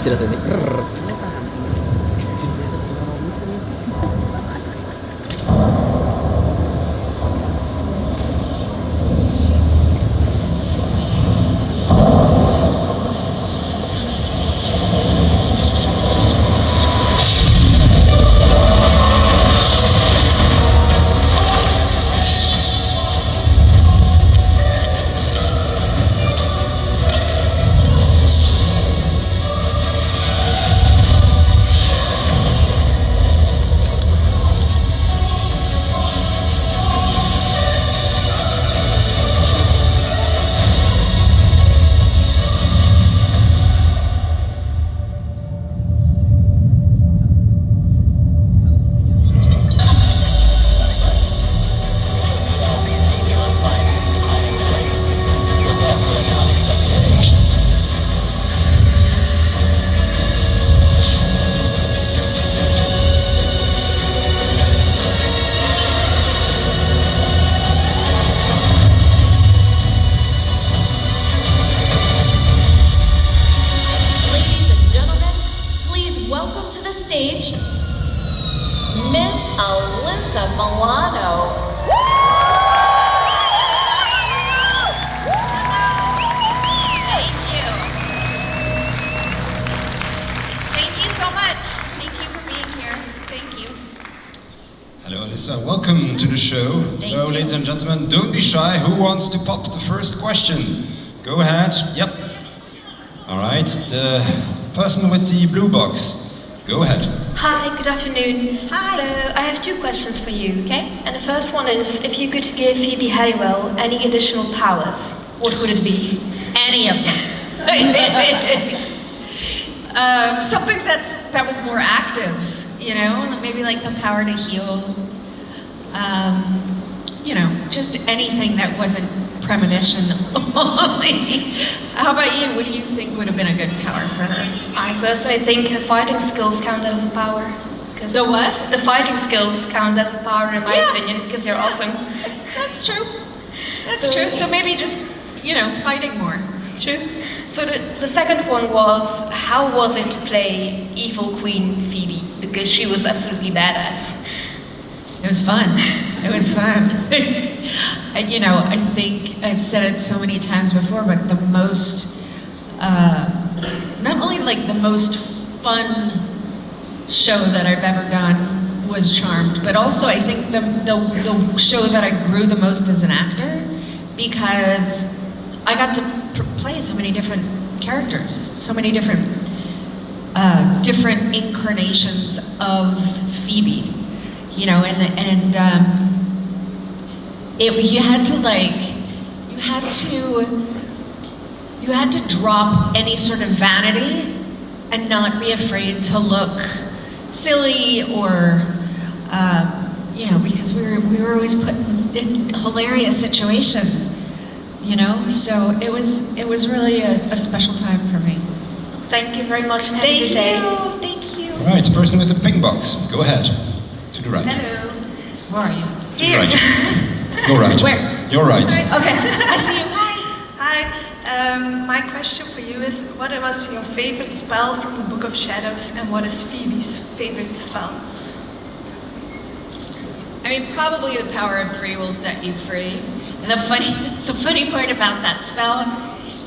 sih rasanya. Stage, Miss Alyssa Milano. Thank you. Thank you so much. Thank you for being here. Thank you. Hello, Alyssa. Welcome to the show. So, ladies and gentlemen, don't be shy. Who wants to pop the first question? Go ahead. Yep. All right. The person with the blue box. Go ahead. Hi, good afternoon. Hi. So I have two questions for you, okay? And the first one is, if you could give Phoebe Hariwell any additional powers, what would it be? Any of them. Something that was more active, you know, maybe like the power to heal. You know, just anything that wasn't premonition only. How about you? What do you think would have been a good power for her? I personally think her fighting skills count as a power. The what? The fighting skills count as a power in my opinion, because they're awesome. That's true. That's true. So maybe just, you know, fighting more. True. So the second one was, how was it to play evil Queen Phoebe? Because she was absolutely badass. It was fun. It was fun. You know, I think I've said it so many times before, but the most, not only like the most fun show that I've ever done was Charmed, but also I think the show that I grew the most as an actor, because I got to play so many different characters, so many different different incarnations of Phoebe. You know, you had to drop any sort of vanity and not be afraid to look silly or, you know, because we were always put in hilarious situations, you know. So it was really a special time for me. Thank you very much and have a good day. Thank you. All right, the person with the pink box. Go ahead. To the right. Hello. Where are you? To the right. Go right. Where? You're right. Okay, I see you. Hi. Hi, my question for you is, what was your favorite spell from the Book of Shadows, and what is Phoebe's favorite spell? I mean, probably the power of 3 will set you free. And the funny part about that spell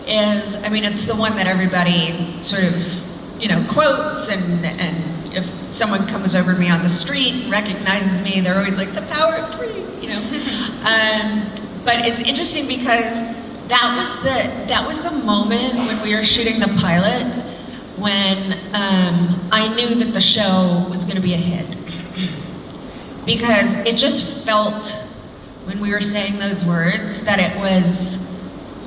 is, I mean, it's the one that everybody sort of, you know, quotes, and if someone comes over me on the street, recognizes me, they're always like, the power of 3, you know. But it's interesting because that was the moment when we were shooting the pilot, when I knew that the show was going to be a hit, because it just felt, when we were saying those words, that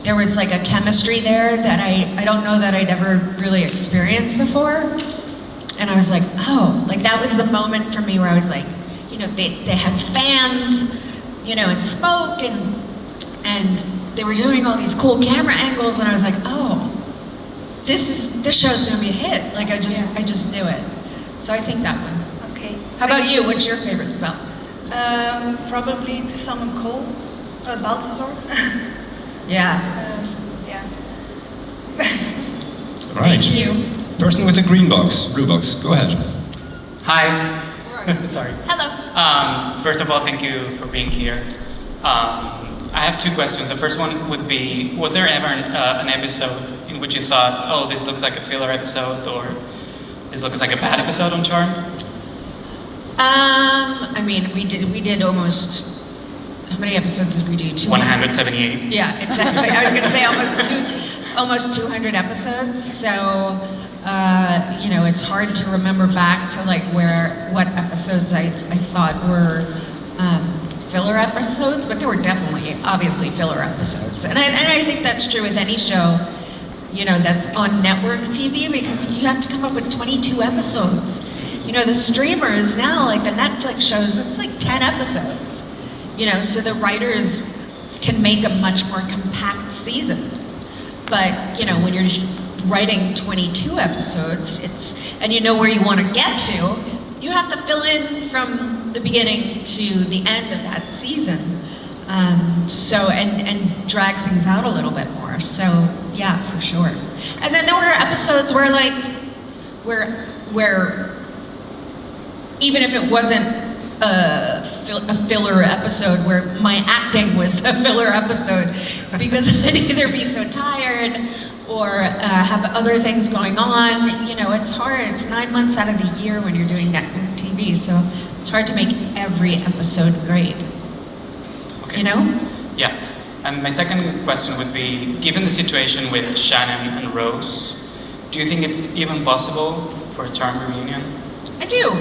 there was like a chemistry there that I don't know that I'd ever really experienced before. And I was like, oh, like that was the moment for me where I was like, you know, they had fans, you know, and smoke, and they were doing all these cool camera angles, and I was like, oh, this show's gonna be a hit. Like I just knew it. So I think that one. Okay. How about you? What's your favorite spell? Probably to summon Cole, Balthazar. Yeah. Yeah. Right. Thank you. Person with the green box, blue box, go ahead. Hi. Sorry. Hello. First of all, thank you for being here. I have two questions. The first one would be, was there ever an episode in which you thought, oh, this looks like a filler episode, or this looks like a bad episode on Charmed? I mean, we did almost, how many episodes did we do? 178. Yeah, exactly. I was going to say almost 200 episodes. So, you know, it's hard to remember back to like what episodes I thought were filler episodes, but there were definitely, obviously, filler episodes. And I think that's true with any show, you know, that's on network TV, because you have to come up with 22 episodes. You know, the streamers now, like the Netflix shows, it's like 10 episodes. You know, so the writers can make a much more compact season. But, you know, when you're just writing 22 episodes, and you know where you want to get to, you have to fill in from the beginning to the end of that season. So, and drag things out a little bit more. So, yeah, for sure. And then there were episodes where, like, where even if it wasn't a filler episode, where my acting was a filler episode, because I'd either be so tired or have other things going on. You know, it's hard. It's 9 months out of the year when you're doing network TV, so it's hard to make every episode great. Okay. You know? Yeah. And my second question would be, given the situation with Shannon and Rose, do you think it's even possible for a Charmed reunion? I do.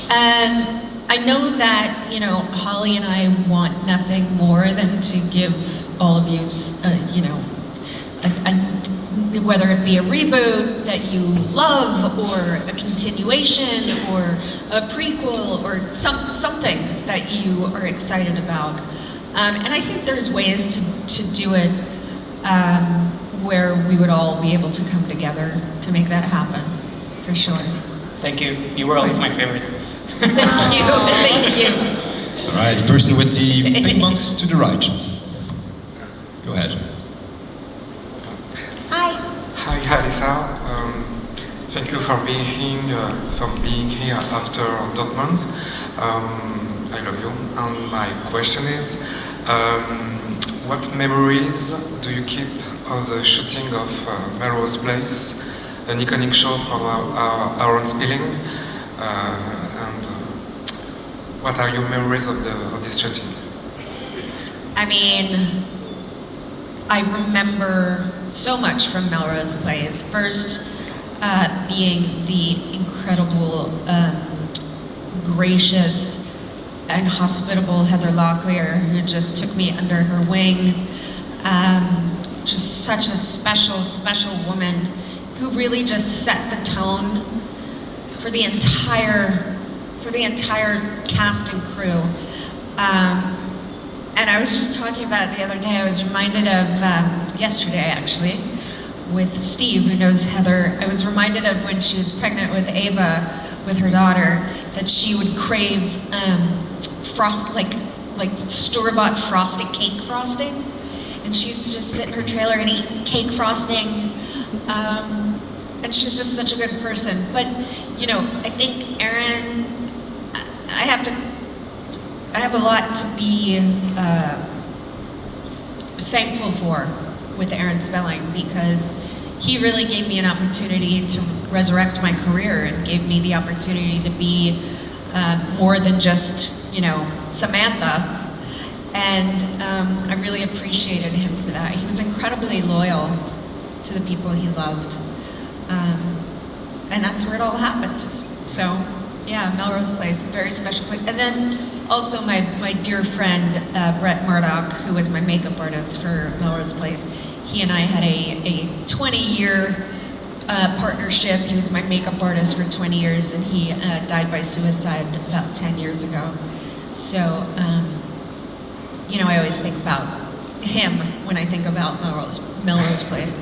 And I know that, you know, Holly and I want nothing more than to give all of you, you know, whether it be a reboot that you love, or a continuation, or a prequel, or something that you are excited about. And I think there's ways to do it where we would all be able to come together to make that happen, for sure. Thank you. You were always my favorite. Thank you. All right, person with the pink box to the right. Go ahead. Hi, Alyssa. Thank you for being here after Dortmund. I love you. And my question is, what memories do you keep of the shooting of Melrose Place, an iconic show from Aaron Spelling? And what are your memories of this shooting? I mean, I remember so much from Melrose Place. First, being the incredible, gracious, and hospitable Heather Locklear, who just took me under her wing. Just such a special, special woman who really just set the tone for the entire cast and crew. And I was just talking about it the other day. I was reminded of, yesterday actually, with Steve, who knows Heather. I was reminded of when she was pregnant with Ava, with her daughter, that she would crave like store-bought frosted cake frosting. And she used to just sit in her trailer and eat cake frosting. And she was just such a good person. But, you know, I think Aaron, I have a lot to be thankful for with Aaron Spelling, because he really gave me an opportunity to resurrect my career and gave me the opportunity to be more than just, you know, Samantha. And I really appreciated him for that. He was incredibly loyal to the people he loved. And that's where it all happened. So, yeah, Melrose Place, a very special place. And then also my dear friend, Brett Murdoch, who was my makeup artist for Melrose Place. He and I had a 20-year partnership. He was my makeup artist for 20 years, and he died by suicide about 10 years ago. So, you know, I always think about him when I think about Melrose Place.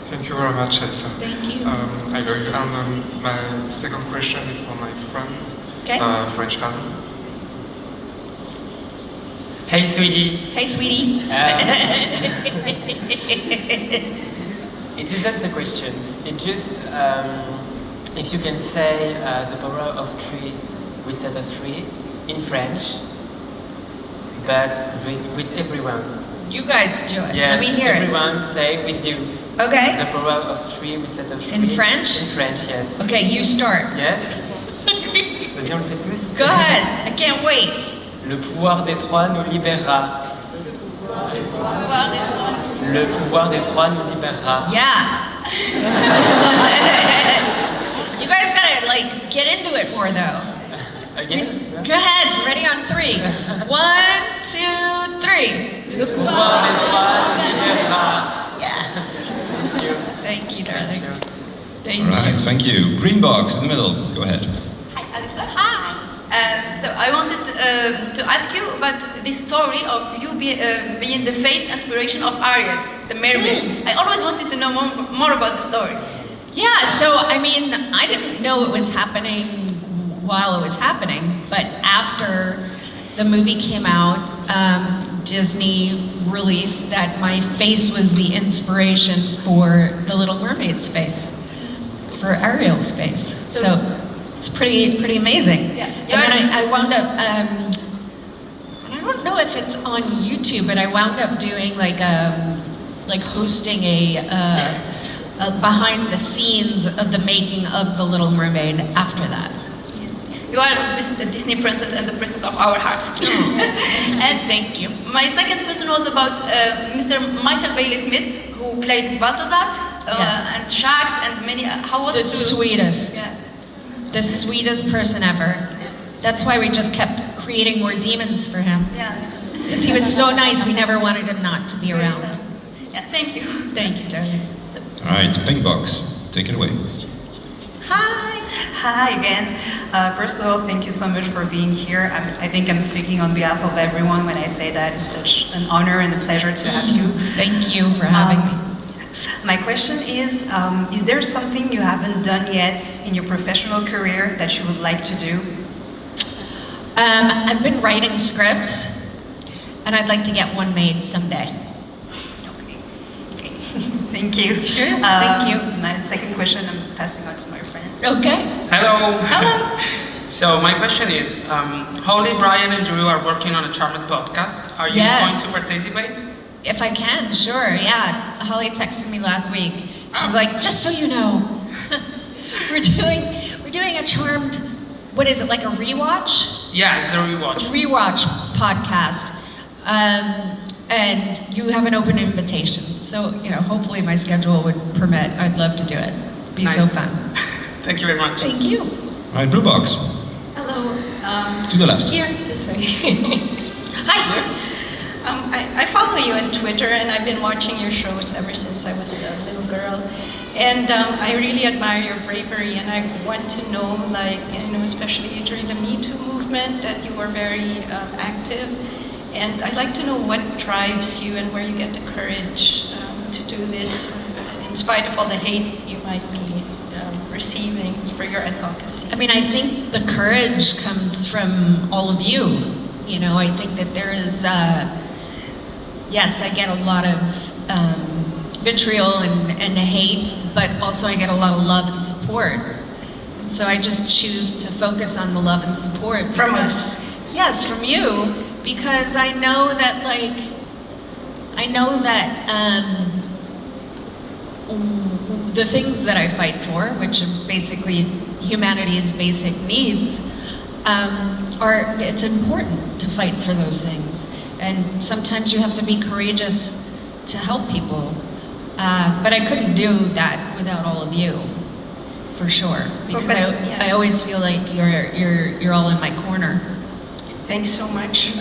Thank you very much, Alyssa. Thank you. I love you. And my second question is for my friend, Okay. French fan. Hey, sweetie. Hey, sweetie. It isn't the questions. It's just if you can say the power of three with set of three in French, but with everyone. You guys do it. Yes, Let me hear everyone say with you. Okay. The power of three with set of three. In French? In French, yes. Okay, you start. Yes. Vas-y, on le fait tous. Go ahead. I can't wait. Le pouvoir des trois nous libérera. Le pouvoir des trois nous libérera. Yeah. You guys gotta like get into it more though. Again? Go ahead. Ready on 3. 1, 2, 3. Le pouvoir des trois nous libérera. Yes. Thank you. Thank you, darling. Thank All right, you. thank you. Green box in the middle. Go ahead. Hi, Alyssa. Hi. So I wanted to ask you about this story of you being the face inspiration of Ariel, the mermaid. I always wanted to know more about the story. Yeah, so I mean, I didn't know it was happening while it was happening, but after the movie came out, Disney released that my face was the inspiration for the Little Mermaid's face, for Ariel's face. So it's pretty amazing. Yeah. And then I wound up, I don't know if it's on YouTube, but I wound up doing like hosting a behind the scenes of the making of the Little Mermaid after that. You are the Disney princess and the princess of our hearts. And thank you. My second question was about Mr. Michael Bailey Smith, who played Balthazar Yes. and Shax and many. How was The it? sweetest. Yeah. The sweetest person ever. That's why we just kept creating more demons for him. Yeah. Because he was so nice, we never wanted him not to be around. Yeah. Thank you. Thank you, darling. All right, pink box. Take it away. Hi. Hi again. First of all, thank you so much for being here. I think I'm speaking on behalf of everyone when I say that it's such an honor and a pleasure to have you. Thank you for having me. My question is there something you haven't done yet in your professional career that you would like to do? I've been writing scripts, and I'd like to get one made someday. Okay. Thank you. Sure, thank you. My second question I'm passing on to my friend. Okay. Hello. Hello. So my question is, Holly, Brian, and Drew are working on a Charmed podcast. Are you Yes. going to participate? If I can, sure, yeah. Holly texted me last week. She was like, just so you know, we're doing a Charmed, what is it, like a rewatch? Yeah, it's a rewatch. A rewatch podcast. And you have an open invitation. So, hopefully my schedule would permit. I'd love to do it. Be so Nice. fun. Thank you very much. Thank you. All right, blue box. Hello. To the left. Here, this way. Hi. I follow you on Twitter, and I've been watching your shows ever since I was a little girl. And I really admire your bravery, and I want to know, especially during the Me Too movement, that you were very active. And I'd like to know what drives you and where you get the courage to do this, in spite of all the hate you might be receiving for your advocacy. I mean, I think the courage comes from all of you. I think that there is, yes, I get a lot of vitriol and hate, but also I get a lot of love and support. And so I just choose to focus on the love and support. From us. Yes, from you, because I know that, the things that I fight for, which are basically humanity's basic needs, it's important to fight for those things. And sometimes you have to be courageous to help people. But I couldn't do that without all of you, for sure. Because I always feel like you're all in my corner. Thanks so much.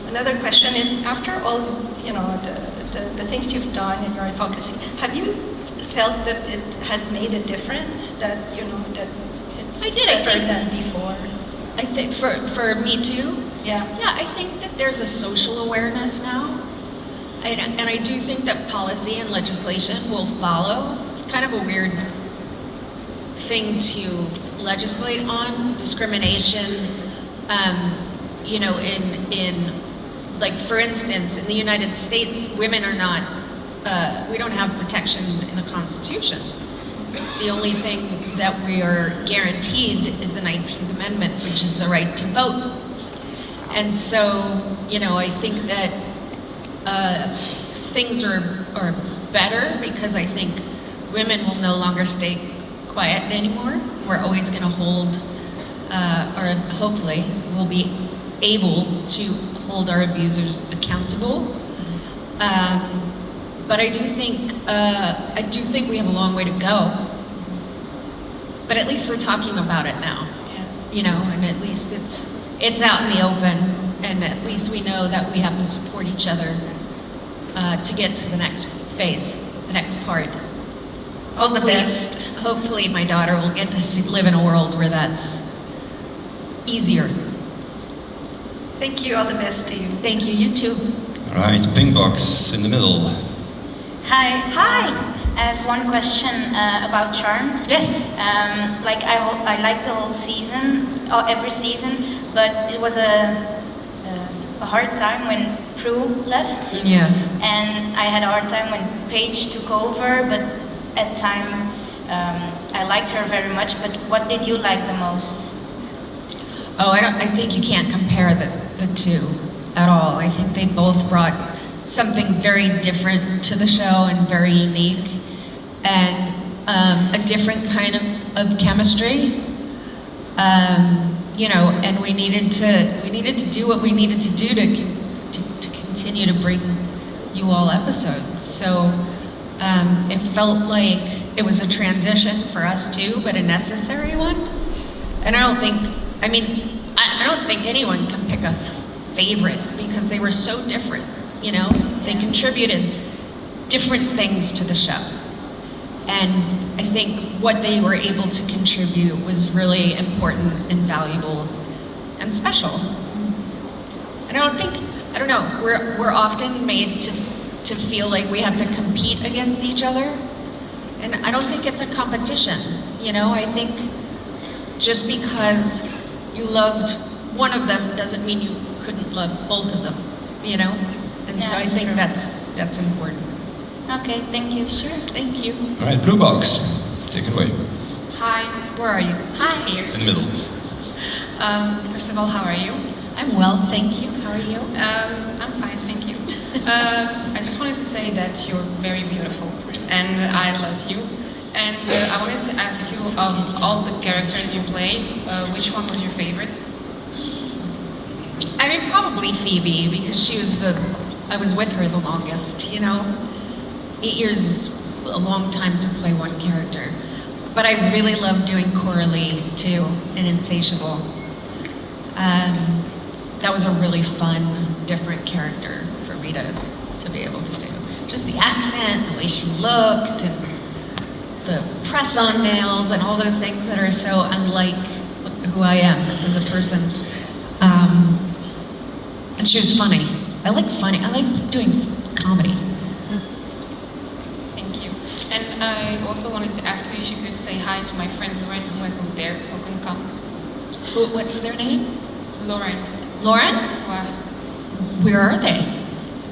Another question is, after all, the things you've done in your advocacy, have you felt that it has made a difference? That that it's better than before? I think for Me Too. Yeah. Yeah, I think that there's a social awareness now, and I do think that policy and legislation will follow. It's kind of a weird thing to legislate on discrimination. In like, for instance, in the United States, women are not we don't have protection in the Constitution. The only thing that we are guaranteed is the 19th Amendment, which is the right to vote. And so, you know, I think that things are better because I think women will no longer stay quiet anymore. We're always going to hold, or hopefully, we'll be able to hold our abusers accountable. But I do think we have a long way to go. But at least we're talking about it now, you know, and at least it's out in the open, and at least we know that we have to support each other to get to the next phase, the next part. All the best. Hopefully my daughter will get to live in a world where that's easier. Thank you, all the best to you. Thank you, you too. All right, pink box in the middle. Hi. Hi. I have one question about Charmed. Yes. Like I liked the whole season, or every season, but it was a hard time when Prue left. Yeah. And I had a hard time when Paige took over, but at time I liked her very much. But what did you like the most? Oh, I think you can't compare the two at all. I think they both brought something very different to the show and very unique, and a different kind of chemistry. You know, and we needed to do what we needed to do to continue to bring you all episodes. So it felt like it was a transition for us too, but a necessary one. And I don't think anyone can pick a favorite because they were so different. You know, they contributed different things to the show. And I think what they were able to contribute was really important and valuable and special. And I don't know, we're often made to feel like we have to compete against each other. And I don't think it's a competition. You know, I think just because you loved one of them doesn't mean you couldn't love both of them, you know? And so I think that's important. Okay, thank you. Sure, thank you. All right, blue box, take it away. Hi. Where are you? Hi. Here. In the middle. First of all, how are you? I'm well, thank you. How are you? I'm fine, thank you. I just wanted to say that you're very beautiful, and I love you. And I wanted to ask you, of all the characters you played, which one was your favorite? I mean, probably Phoebe, because I was with her the longest, you know? 8 years is a long time to play one character. But I really loved doing Coralie, too, in Insatiable. That was a really fun, different character for me to be able to do. Just the accent, the way she looked, and the press-on nails, and all those things that are so unlike who I am as a person. And she was funny. I like doing comedy. Thank you. And I also wanted to ask you if you could say hi to my friend Lauren, who wasn't there, who couldn't come. What's their name? Lauren. Lauren? Wow. Where are they?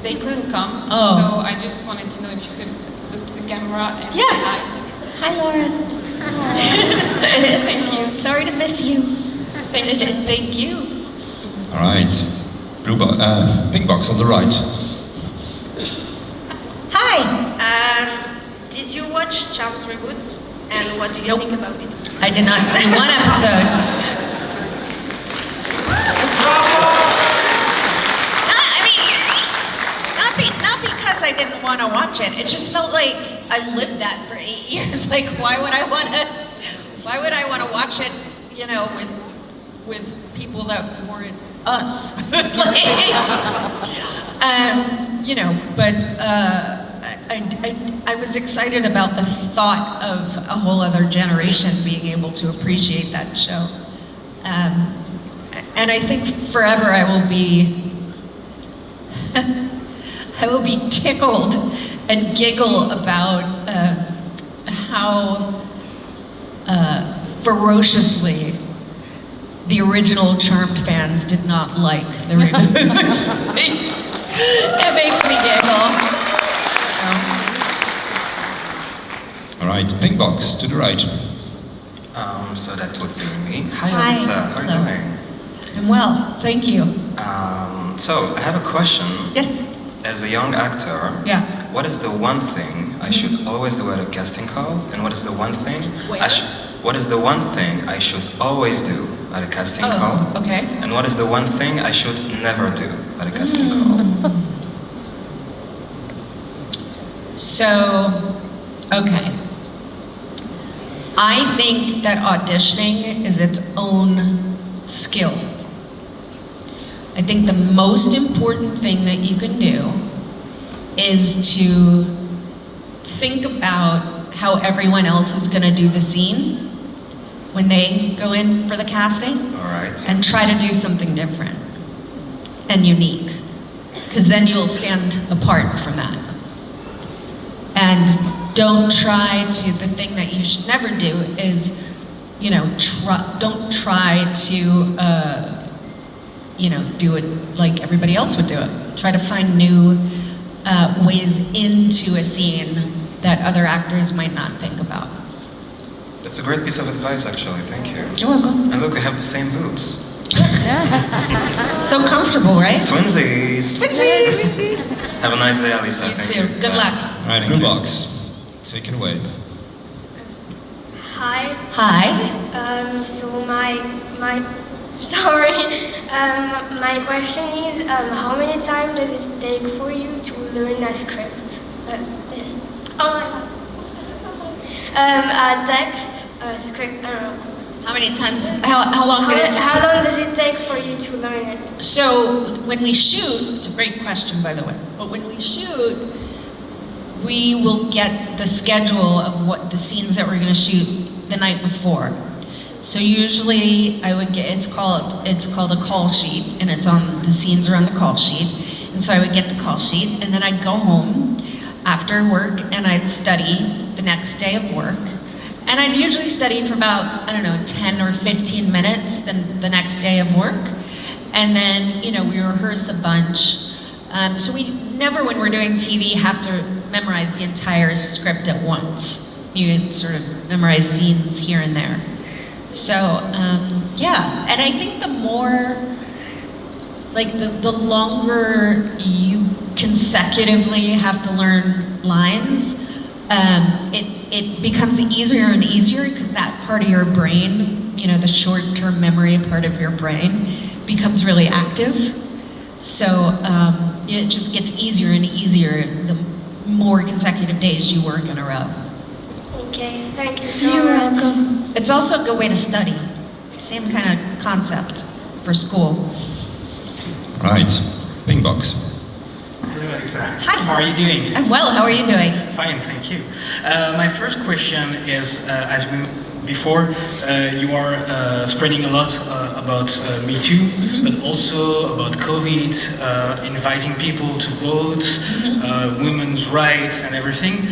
They couldn't come, Oh. so I just wanted to know if you could look to the camera and say hi. Hi, Lauren. Thank you. Sorry to miss you. Thank you. Thank you. All right, pink box on the right. Hi. Did you watch Charmed Reboot? And what do you Nope. think about it? I did not see one episode. Not because I didn't want to watch it. It just felt like I lived that for 8 years. Like, why would I want to watch it, you know, with people that weren't us? You know, but I was excited about the thought of a whole other generation being able to appreciate that show. And I think forever I will be tickled and giggle about how ferociously the original Charmed fans did not like the reboot. It makes me giggle. All right, pink box to the right. So that would be me. Hi, Hi. Alyssa. How are you Hello. doing? I'm well, thank you. So I have a question. Yes. As a young actor, Yeah. what is the one thing I should always do at a casting call, and what is the one thing what is the one thing I should always do at a casting call? Okay. And what is the one thing I should never do at a casting call? So, okay. I think that auditioning is its own skill. I think the most important thing that you can do is to think about how everyone else is going to do the scene when they go in for the casting. All right. And try to do something different and unique, because then you'll stand apart from that. And don't try to, the thing that you should never do is, don't try to, do it like everybody else would do it. Try to find new ways into a scene that other actors might not think about. That's a great piece of advice, actually. Thank you. You're welcome. And look, we have the same boots. So comfortable, right? Twinsies. Twinsies! Have a nice day, Alyssa. You Thank too. you. Good Bye. luck. All right, blue box. Take it away. Hi. Hi. So my sorry. My question is, how many times does it take for you to learn a script? This. Oh my god. A text, a script. I don't know. How many times? How long did it? How long does it take for you to learn it? So when we shoot, it's a great question, by the way. But when we shoot, we will get the schedule of what the scenes that we're going to shoot the night before. So usually I would get, it's called a call sheet, and the scenes are on the call sheet. And so I would get the call sheet, and then I'd go home after work and I'd study the next day of work. And I'd usually study for about, 10 or 15 minutes the next day of work. And then, we rehearse a bunch. So we never, when we're doing TV, have to memorize the entire script at once. You sort of memorize scenes here and there. So, yeah, and I think the more, the longer you consecutively have to learn lines, it becomes easier and easier, because that part of your brain, the short-term memory part of your brain, becomes really active. So it just gets easier and easier the more consecutive days you work in a row. Okay, thank you so You're much. welcome. It's also a good way to study. Same kind of concept for school. Right, pink box. Hello, Alyssa. Hi. How are you doing? I'm well. How are you doing? Fine, thank you. My first question is, as we before, you are spreading a lot about Me Too, but also about COVID, inviting people to vote, women's rights and everything.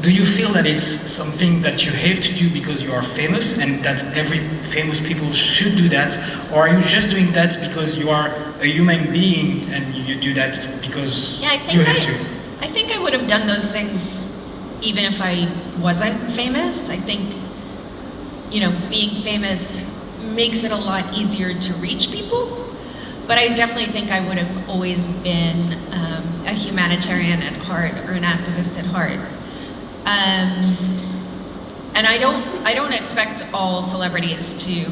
Do you feel that it's something that you have to do because you are famous, and that every famous people should do that? Or are you just doing that because you are a human being and you do that because you have to? I think I would have done those things even if I wasn't famous. I think, being famous makes it a lot easier to reach people. But I definitely think I would have always been a humanitarian at heart, or an activist at heart. And I don't expect all celebrities to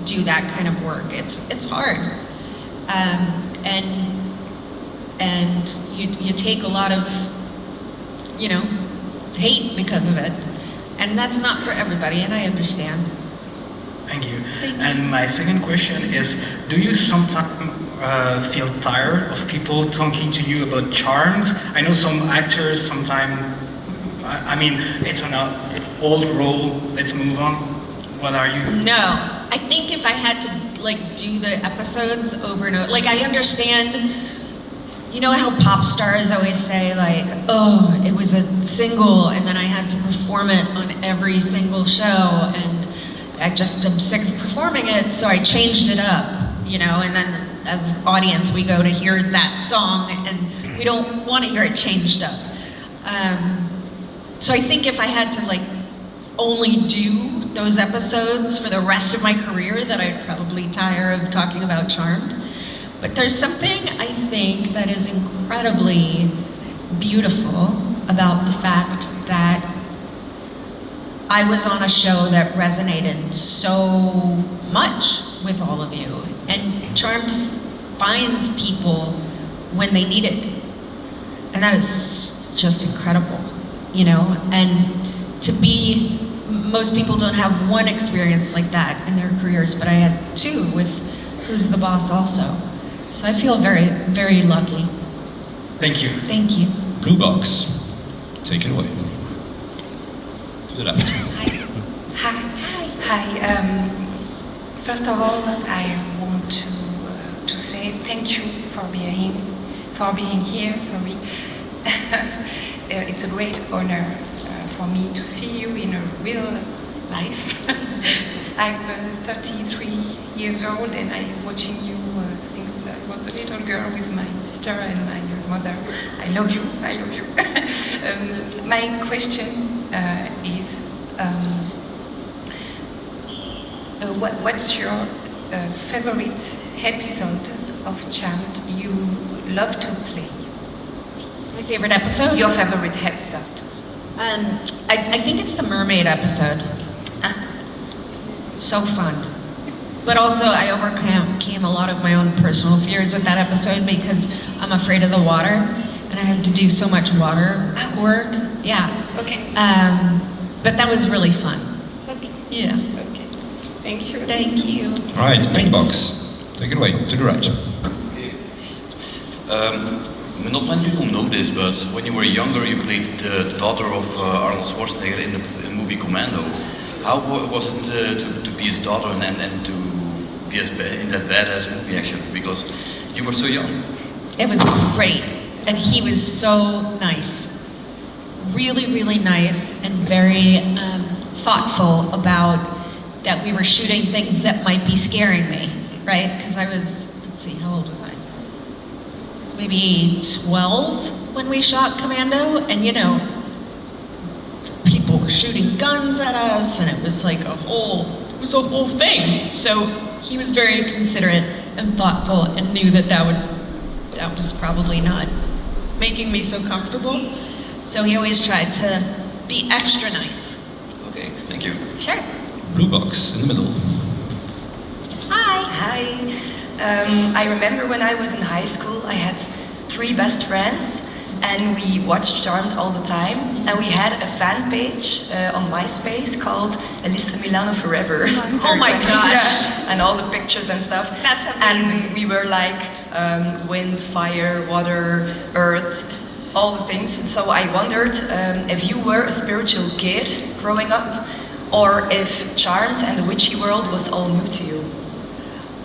do that kind of work. It's hard, and you take a lot of hate because of it, and that's not for everybody, and I understand. Thank you. And my second question is, do you sometimes feel tired of people talking to you about charms? I know some actors sometimes, it's an old role, let's move on. What are you? No, I think if I had to do the episodes over and over, I understand, how pop stars always say oh, it was a single and then I had to perform it on every single show, and I'm sick of performing it, so I changed it up, and then as audience we go to hear that song and we don't want to hear it changed up. so I think if I had to like only do those episodes for the rest of my career, that I'd probably tire of talking about Charmed. But there's something I think that is incredibly beautiful about the fact that I was on a show that resonated so much with all of you. And Charmed finds people when they need it. And that is just incredible, you know? And to be, most people don't have one experience like that in their careers, but I had two with Who's the Boss also. So I feel very, very lucky. Thank you. Thank you. Blue box, take it away. To the left. Hi. First of all, I want to say thank you for being here. Sorry, it's a great honor for me to see you in a real life. I'm 33 years old, and I'm watching you since I was a little girl with my sister and my mother. I love you. My question is. What's your favorite episode of Charmed you love to play? My favorite episode? Your favorite episode. I think it's the mermaid episode. So fun. But also I overcame a lot of my own personal fears with that episode because I'm afraid of the water and I had to do so much water work. Yeah. Okay. But that was really fun. Okay. Yeah. Okay. Thank you. Thank you. All right, pink box. Take it away, to the right. Not many people know this, but when you were younger, you played the daughter of Arnold Schwarzenegger in the movie Commando. How was it to be his daughter and to be in that badass movie, actually? Because you were so young. It was great, and he was so nice. Really, really nice, and very thoughtful about that we were shooting things that might be scaring me, right? Because I was, let's see, how old was I? I was maybe 12 when we shot Commando, and you know, people were shooting guns at us, and it was like a whole thing. So he was very considerate and thoughtful, and knew that that was probably not making me so comfortable. So he always tried to be extra nice. Okay, thank you. Sure. Blue box in the middle. Hi. I remember when I was in high school, I had 3 best friends, and we watched Charmed all the time. And we had a fan page on MySpace called Alyssa Milano Forever. Oh my gosh! Yeah, and all the pictures and stuff. That's amazing. And we were like wind, fire, water, earth, all the things. And so I wondered if you were a spiritual kid growing up, or if Charmed and the witchy world was all new to you.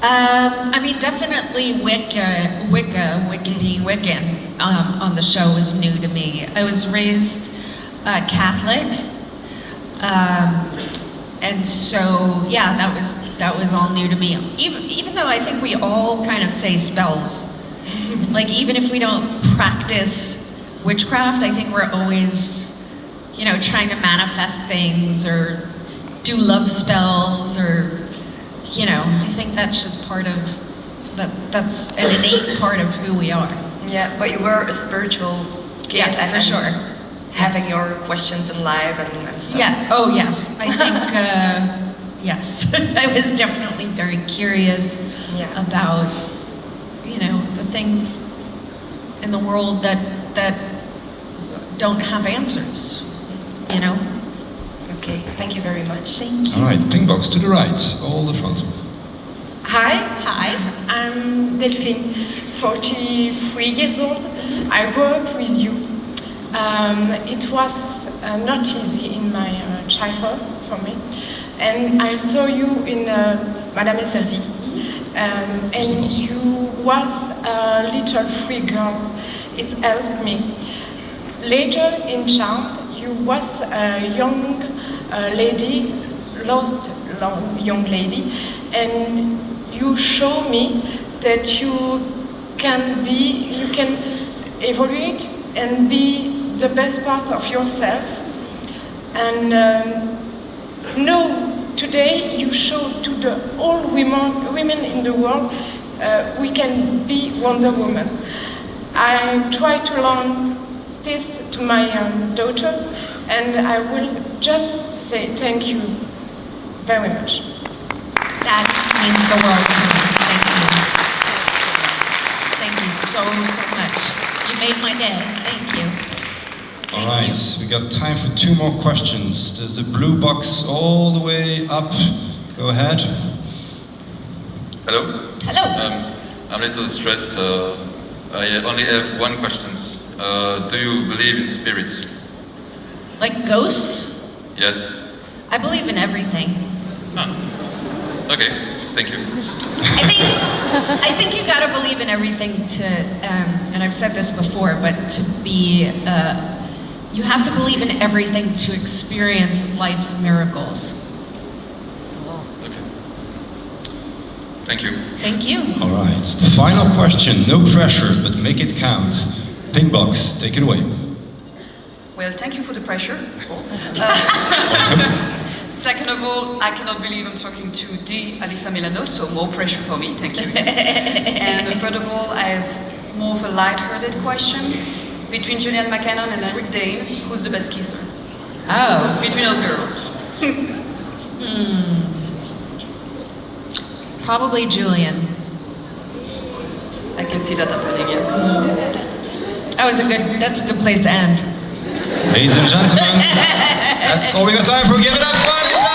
I mean, definitely Wicca being Wiccan on the show was new to me. I was raised Catholic, and so yeah, that was all new to me. Even though I think we all kind of say spells, like even if we don't practice witchcraft, I think we're always, you know, trying to manifest things or do love spells or, you know, I think that's just part of that. That's an innate part of who we are. Yeah, but you were a spiritual kid. Yes, for sure. Having your questions in life and stuff. Yeah. Oh, yes. I think yes. I was definitely very curious about, you know, the things in the world that don't have answers. You know. Okay, thank you very much. Thank you. All right, pink box to the right, all the front. Hi. Hi. I'm Delphine, 43 years old. I grew up with you. It was not easy in my childhood for me. And I saw you in Madame et Servie. And you was a little free girl. It helped me. Later in Charmed, you was a young lady, lost young lady, and you show me that you can evaluate and be the best part of yourself And no, today you show to the all women in the world we can be Wonder Woman. I try to learn this to my daughter, and I will just say thank you very much. That means the world to me. Thank you. Thank you so much. You made my day. Thank you. All right, we got time for 2 more questions. There's the blue box all the way up. Go ahead. Hello? Hello. I'm a little stressed. I only have 1 question. Do you believe in spirits? Like ghosts? Yes. I believe in everything. Okay, thank you. I think you gotta believe in everything to, and I've said this before, but to be, you have to believe in everything to experience life's miracles. Okay. Thank you. Thank you. All right, the final question. No pressure, but make it count. Pink box, take it away. Well, thank you for the pressure. Welcome. Second of all, I cannot believe I'm talking to the Alyssa Milano, so more pressure for me, thank you. And third of all, I have more of a light-hearted question. Between Julianne McCannon and Eric Dane, who's the best kisser? Oh. Between those girls. Probably Julian. I can see that happening, yes. That's a good place to end. Ladies and gentlemen, that's all we got time for. Give it up for Alyssa!